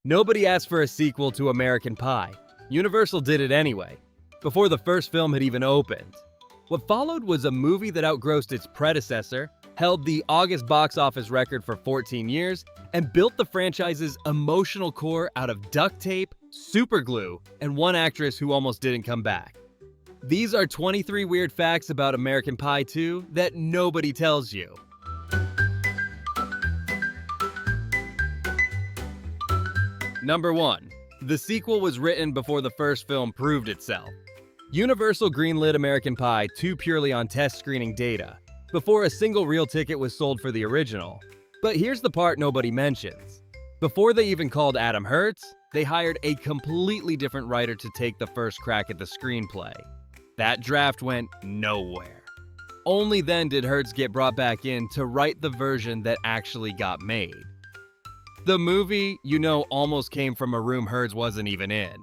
Nobody asked for a sequel to American Pie. Universal did it anyway, before the first film had even opened. What followed was a movie that outgrossed its predecessor, held the August box office record for 14 years, and built the franchise's emotional core out of duct tape, superglue, and one actress who almost didn't come back. These are 23 weird facts about American Pie 2 that nobody tells you. Number 1. The sequel was written before the first film proved itself. Universal greenlit American Pie 2 purely on test screening data, before a single real ticket was sold for the original. But here's the part nobody mentions. Before they even called Adam Hertz, they hired a completely different writer to take the first crack at the screenplay. That draft went nowhere. Only then did Hertz get brought back in to write the version that actually got made. The movie, almost came from a room Hertz wasn't even in.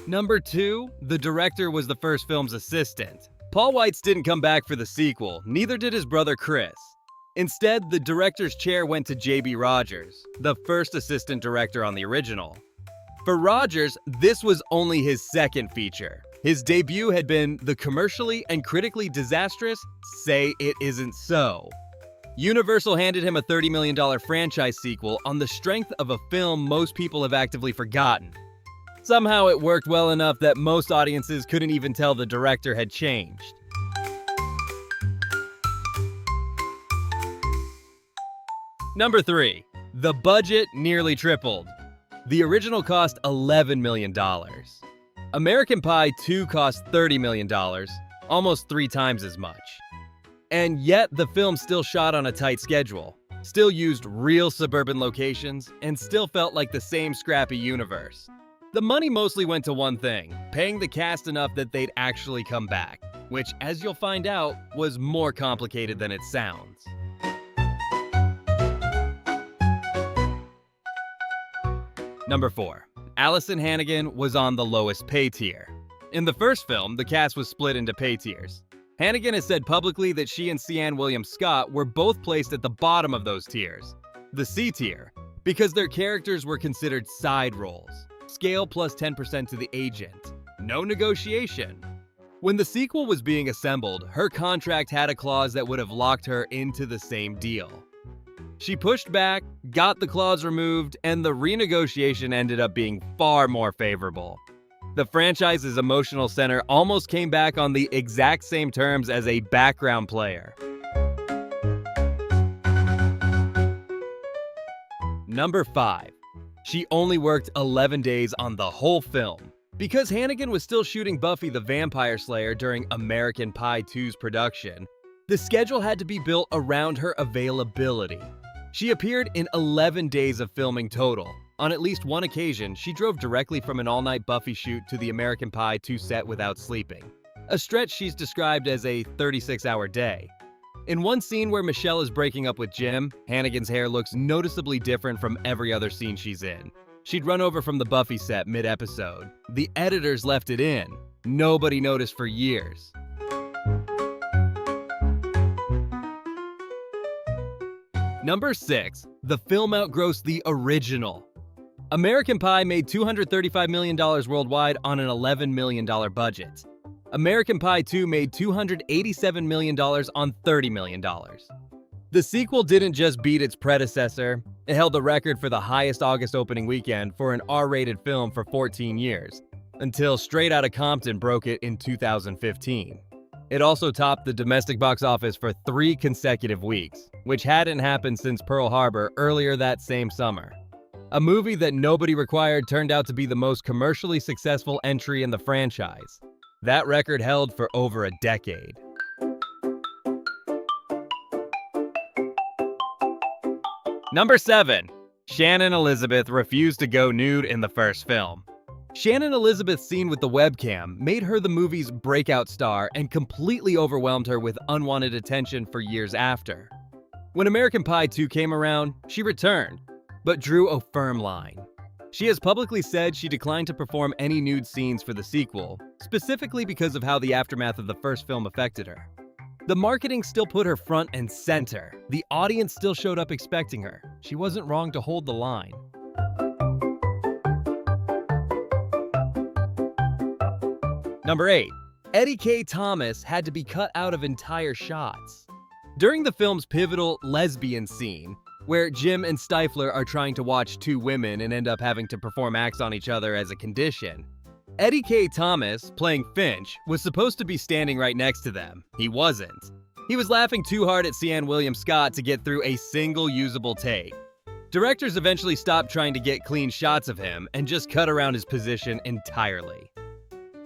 Number 2, the director was the first film's assistant. Paul Weitz didn't come back for the sequel, neither did his brother Chris. Instead, the director's chair went to J.B. Rogers, the first assistant director on the original. For Rogers, this was only his second feature. His debut had been the commercially and critically disastrous Say It Isn't So. Universal handed him a $30 million franchise sequel on the strength of a film most people have actively forgotten. Somehow it worked well enough that most audiences couldn't even tell the director had changed. Number 3. The budget nearly tripled. The original cost $11 million. American Pie 2 cost $30 million, almost 3 times as much. And yet the film still shot on a tight schedule, still used real suburban locations, and still felt like the same scrappy universe. The money mostly went to one thing, paying the cast enough that they'd actually come back, which, as you'll find out, was more complicated than it sounds. Number 4. Allison Hannigan was on the lowest pay tier. In the first film, the cast was split into pay tiers. Hannigan has said publicly that she and Sian Williams-Scott were both placed at the bottom of those tiers, the C tier, because their characters were considered side roles. Scale plus 10% to the agent. No negotiation. When the sequel was being assembled, her contract had a clause that would have locked her into the same deal. She pushed back, got the clause removed, and the renegotiation ended up being far more favorable. The franchise's emotional center almost came back on the exact same terms as a background player. Number 5. She only worked 11 days on the whole film. Because Hannigan was still shooting Buffy the Vampire Slayer during American Pie 2's production, the schedule had to be built around her availability. She appeared in 11 days of filming total. On at least one occasion, she drove directly from an all-night Buffy shoot to the American Pie 2 set without sleeping. A stretch she's described as a 36-hour day. In one scene where Michelle is breaking up with Jim, Hannigan's hair looks noticeably different from every other scene she's in. She'd run over from the Buffy set mid-episode. The editors left it in. Nobody noticed for years. Number 6. The film outgrossed the original. American Pie made $235 million worldwide on an $11 million budget. American Pie 2 made $287 million on $30 million. The sequel didn't just beat its predecessor, it held the record for the highest August opening weekend for an R-rated film for 14 years, until Straight Outta Compton broke it in 2015. It also topped the domestic box office for 3 consecutive weeks, which hadn't happened since Pearl Harbor earlier that same summer. A movie that nobody required turned out to be the most commercially successful entry in the franchise. That record held for over a decade. Number 7. Shannon Elizabeth refused to go nude in the first film. Shannon Elizabeth's scene with the webcam made her the movie's breakout star and completely overwhelmed her with unwanted attention for years after. When American Pie 2 came around, she returned, but drew a firm line. She has publicly said she declined to perform any nude scenes for the sequel, specifically because of how the aftermath of the first film affected her. The marketing still put her front and center. The audience still showed up expecting her. She wasn't wrong to hold the line. Number 8. Eddie K. Thomas had to be cut out of entire shots. During the film's pivotal lesbian scene, where Jim and Stifler are trying to watch two women and end up having to perform acts on each other as a condition, Eddie K. Thomas, playing Finch, was supposed to be standing right next to them. He wasn't. He was laughing too hard at Sian William Scott to get through a single usable take. Directors eventually stopped trying to get clean shots of him and just cut around his position entirely.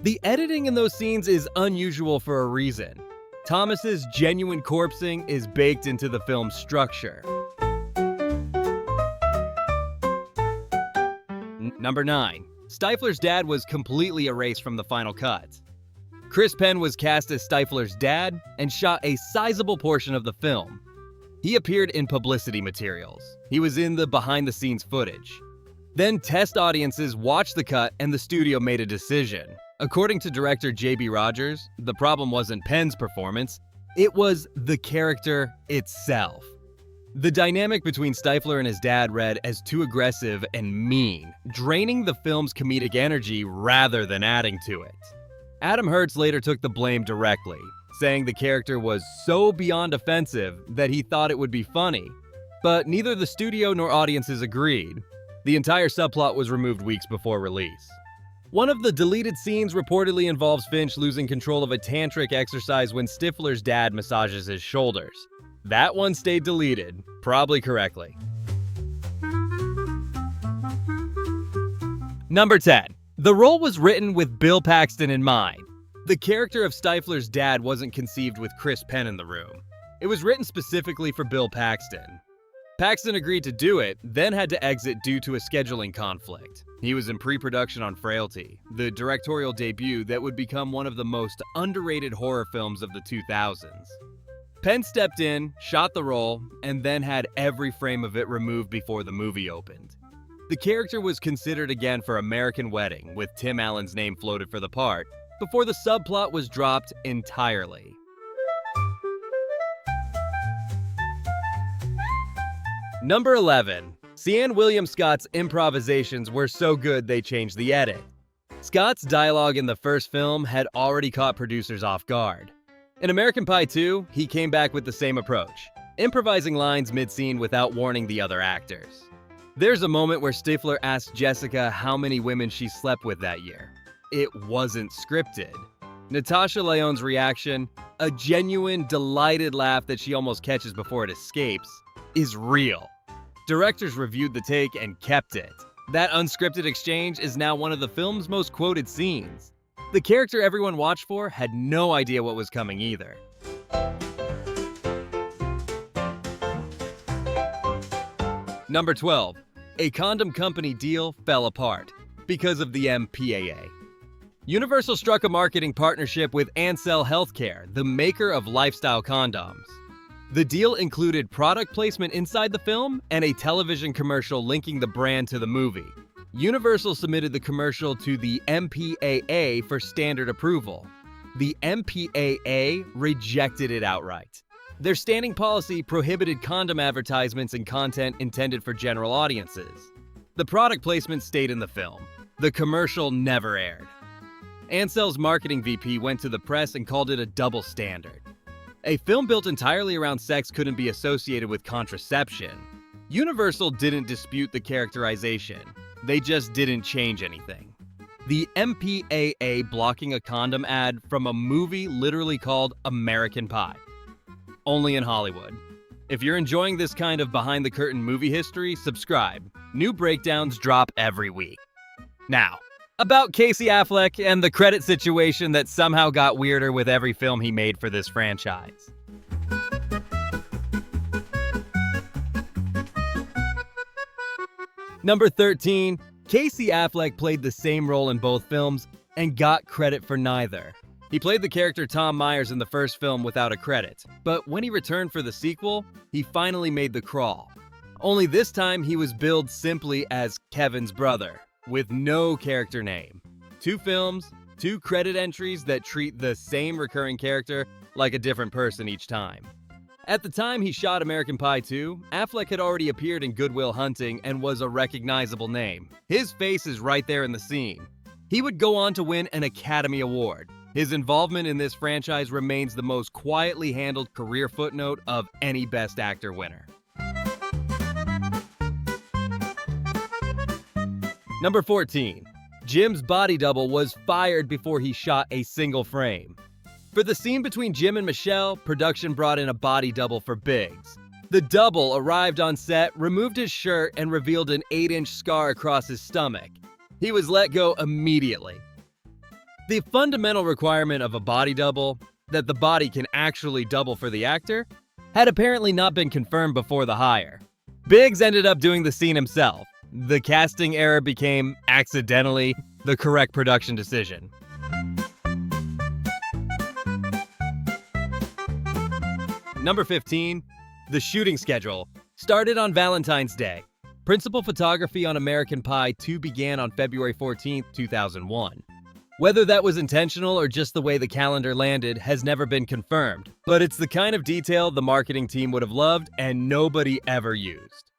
The editing in those scenes is unusual for a reason. Thomas's genuine corpsing is baked into the film's structure. Number 9. Stifler's dad was completely erased from the final cut. Chris Penn was cast as Stifler's dad and shot a sizable portion of the film. He appeared in publicity materials. He was in the behind-the-scenes footage. Then test audiences watched the cut and the studio made a decision. According to director J.B. Rogers, the problem wasn't Penn's performance, it was the character itself. The dynamic between Stifler and his dad read as too aggressive and mean, draining the film's comedic energy rather than adding to it. Adam Hertz later took the blame directly, saying the character was so beyond offensive that he thought it would be funny. But neither the studio nor audiences agreed. The entire subplot was removed weeks before release. One of the deleted scenes reportedly involves Finch losing control of a tantric exercise when Stifler's dad massages his shoulders. That one stayed deleted, probably correctly. Number 10. The role was written with Bill Paxton in mind. The character of Stifler's dad wasn't conceived with Chris Penn in the room. It was written specifically for Bill Paxton. Paxton agreed to do it, then had to exit due to a scheduling conflict. He was in pre-production on Frailty, the directorial debut that would become one of the most underrated horror films of the 2000s. Penn stepped in, shot the role, and then had every frame of it removed before the movie opened. The character was considered again for American Wedding, with Tim Allen's name floated for the part, before the subplot was dropped entirely. Number 11. Sian William Scott's improvisations were so good they changed the edit. Scott's dialogue in the first film had already caught producers off guard. In American Pie 2, he came back with the same approach, improvising lines mid-scene without warning the other actors. There's a moment where Stifler asks Jessica how many women she slept with that year. It wasn't scripted. Natasha Lyonne's reaction, a genuine, delighted laugh that she almost catches before it escapes, is real. Directors reviewed the take and kept it. That unscripted exchange is now one of the film's most quoted scenes. The character everyone watched for had no idea what was coming either. Number 12. A condom company deal fell apart because of the MPAA. Universal struck a marketing partnership with Ansell Healthcare, the maker of lifestyle condoms. The deal included product placement inside the film and a television commercial linking the brand to the movie. Universal submitted the commercial to the MPAA for standard approval. The MPAA rejected it outright. Their standing policy prohibited condom advertisements and content intended for general audiences. The product placement stayed in the film. The commercial never aired. Ansell's marketing VP went to the press and called it a double standard. A film built entirely around sex couldn't be associated with contraception. Universal didn't dispute the characterization. They just didn't change anything. The MPAA blocking a condom ad from a movie literally called American Pie. Only in Hollywood. If you're enjoying this kind of behind-the-curtain movie history, subscribe. New breakdowns drop every week. Now, about Casey Affleck and the credit situation that somehow got weirder with every film he made for this franchise. Number 13. Casey Affleck played the same role in both films and got credit for neither. He played the character Tom Myers in the first film without a credit, but when he returned for the sequel, he finally made the crawl. Only this time he was billed simply as Kevin's brother, with no character name. 2 films, 2 credit entries that treat the same recurring character, like a different person each time. At the time he shot American Pie 2, Affleck had already appeared in Good Will Hunting and was a recognizable name. His face is right there in the scene. He would go on to win an Academy Award. His involvement in this franchise remains the most quietly handled career footnote of any Best Actor winner. Number 14. Jim's body double was fired before he shot a single frame. For the scene between Jim and Michelle, production brought in a body double for Biggs. The double arrived on set, removed his shirt, and revealed an 8-inch scar across his stomach. He was let go immediately. The fundamental requirement of a body double, that the body can actually double for the actor, had apparently not been confirmed before the hire. Biggs ended up doing the scene himself. The casting error became, accidentally, the correct production decision. Number 15. The shooting schedule started on Valentine's Day. Principal photography on American Pie 2 began on February 14, 2001. Whether that was intentional or just the way the calendar landed has never been confirmed, but it's the kind of detail the marketing team would have loved and nobody ever used.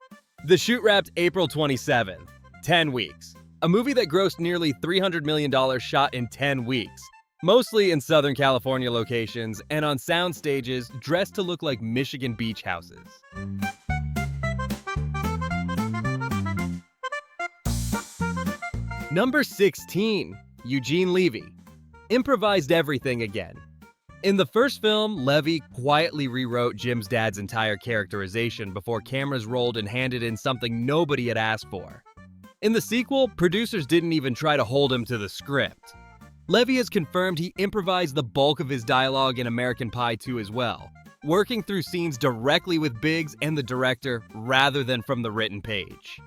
The shoot wrapped April 27th, 10 weeks. A movie that grossed nearly $300 million shot in 10 weeks. Mostly in Southern California locations and on sound stages dressed to look like Michigan beach houses. Number 16. Eugene Levy. Improvised everything again. In the first film, Levy quietly rewrote Jim's dad's entire characterization before cameras rolled and handed in something nobody had asked for. In the sequel, producers didn't even try to hold him to the script. Levy has confirmed he improvised the bulk of his dialogue in American Pie 2 as well, working through scenes directly with Biggs and the director rather than from the written page.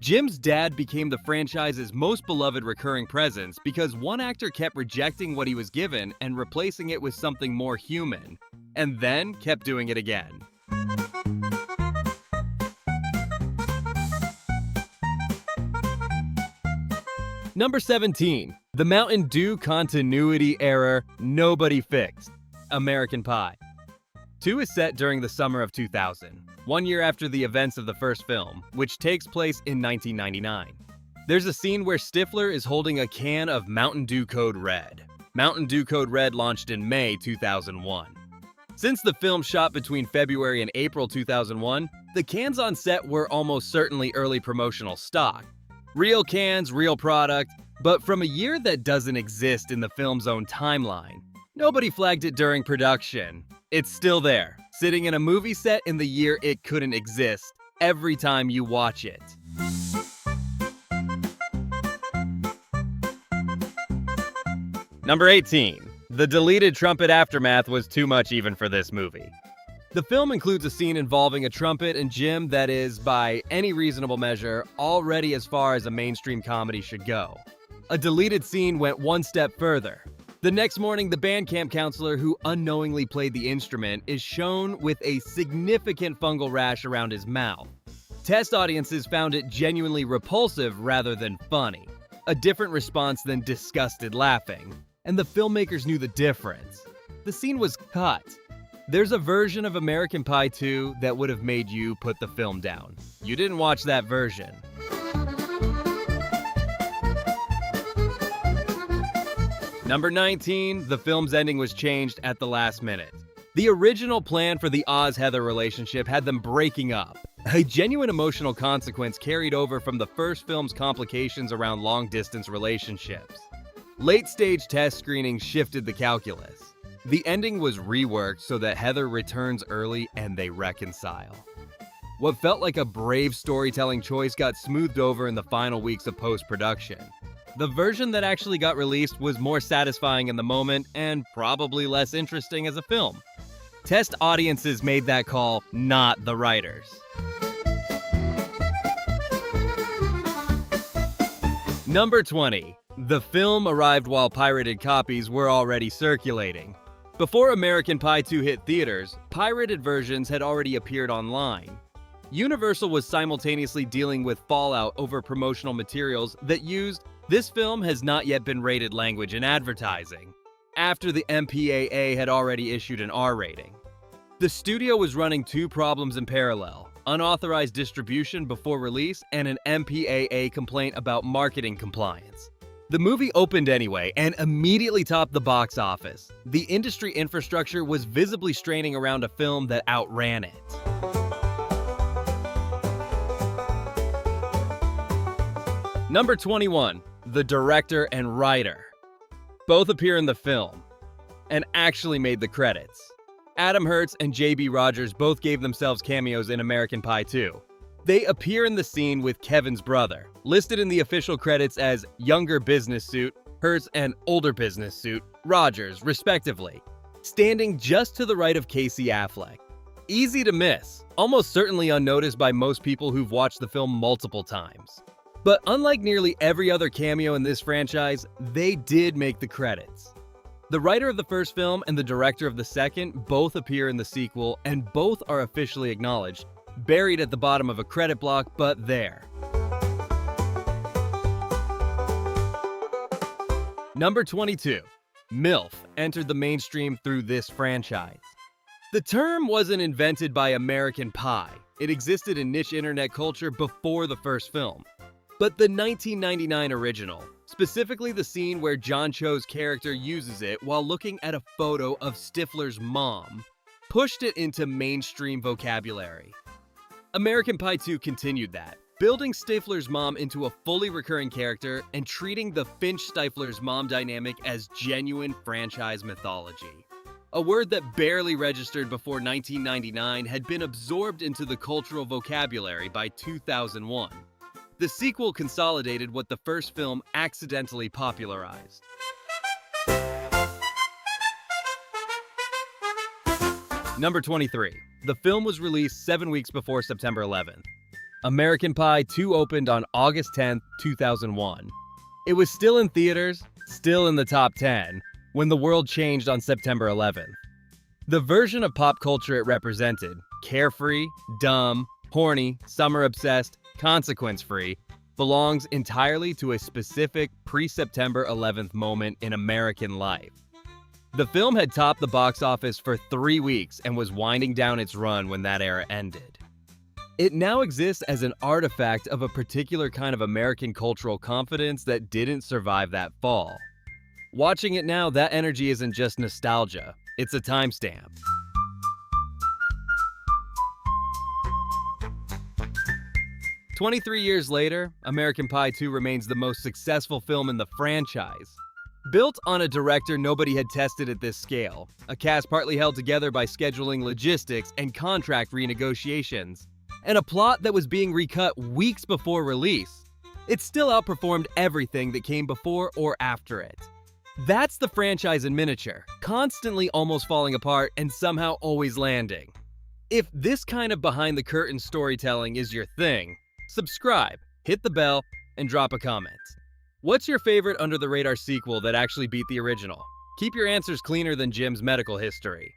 Jim's dad became the franchise's most beloved recurring presence because one actor kept rejecting what he was given and replacing it with something more human, and then kept doing it again. Number 17. The Mountain Dew continuity error nobody fixed. American Pie 2 is set during the summer of 2000, 1 year after the events of the first film, which takes place in 1999. There's a scene where Stifler is holding a can of Mountain Dew Code Red. Mountain Dew Code Red launched in May 2001. Since the film shot between February and April 2001, the cans on set were almost certainly early promotional stock. Real cans, real product, but from a year that doesn't exist in the film's own timeline. Nobody flagged it during production. It's still there, sitting in a movie set in the year it couldn't exist, every time you watch it. Number 18. The deleted trumpet aftermath was too much even for this movie. The film includes a scene involving a trumpet and Jim that is, by any reasonable measure, already as far as a mainstream comedy should go. A deleted scene went one step further. The next morning, the band camp counselor who unknowingly played the instrument is shown with a significant fungal rash around his mouth. Test audiences found it genuinely repulsive rather than funny. A different response than disgusted laughing. And the filmmakers knew the difference. The scene was cut. There's a version of American Pie 2 that would have made you put the film down. You didn't watch that version. Number 19, the film's ending was changed at the last minute. The original plan for the Oz-Heather relationship had them breaking up. A genuine emotional consequence carried over from the first film's complications around long-distance relationships. Late-stage test screenings shifted the calculus. The ending was reworked so that Heather returns early and they reconcile. What felt like a brave storytelling choice got smoothed over in the final weeks of post-production. The version that actually got released was more satisfying in the moment and probably less interesting as a film. Test audiences made that call, not the writers. Number 20. The film arrived while pirated copies were already circulating. Before American Pie 2 hit theaters, pirated versions had already appeared online. Universal was simultaneously dealing with fallout over promotional materials that used "This film has not yet been rated" language in advertising. after the MPAA had already issued an R rating. The studio was running two problems in parallel: unauthorized distribution before release and an MPAA complaint about marketing compliance. The movie opened anyway and immediately topped the box office. The industry infrastructure was visibly straining around a film that outran it. Number 21. The director and writer. Both appear in the film and actually made the credits. Adam Hertz and J.B. Rogers both gave themselves cameos in American Pie 2. They appear in the scene with Kevin's brother, listed in the official credits as younger business suit Hertz and older business suit Rogers, respectively, standing just to the right of Casey Affleck. Easy to miss, almost certainly unnoticed by most people who've watched the film multiple times. But unlike nearly every other cameo in this franchise, they did make the credits. The writer of the first film and the director of the second both appear in the sequel, and both are officially acknowledged, buried at the bottom of a credit block, but there. Number 22. MILF entered the mainstream through this franchise. The term wasn't invented by American Pie. It existed in niche internet culture before the first film. But the 1999 original, specifically the scene where John Cho's character uses it while looking at a photo of Stifler's mom, pushed it into mainstream vocabulary. American Pie 2 continued that, building Stifler's mom into a fully recurring character and treating the Finch-Stifler's mom dynamic as genuine franchise mythology. A word that barely registered before 1999 had been absorbed into the cultural vocabulary by 2001. The sequel consolidated what the first film accidentally popularized. Number 23. The film was released 7 weeks before September 11th. American Pie 2 opened on August 10, 2001. It was still in theaters, still in the top 10, when the world changed on September 11th. The version of pop culture it represented, carefree, dumb, horny, summer-obsessed, consequence-free, belongs entirely to a specific pre-September 11th moment in American life. The film had topped the box office for 3 weeks and was winding down its run when that era ended. It now exists as an artifact of a particular kind of American cultural confidence that didn't survive that fall. Watching it now, that energy isn't just nostalgia, it's a timestamp. "23 years later, American Pie 2 remains the most successful film in the franchise. Built on a director nobody had tested at this scale, a cast partly held together by scheduling logistics and contract renegotiations, and a plot that was being recut weeks before release, it still outperformed everything that came before or after it. That's the franchise in miniature, constantly almost falling apart and somehow always landing. If this kind of behind-the-curtain storytelling is your thing, subscribe, hit the bell, and drop a comment. What's your favorite under-the-radar sequel that actually beat the original? Keep your answers cleaner than Jim's medical history.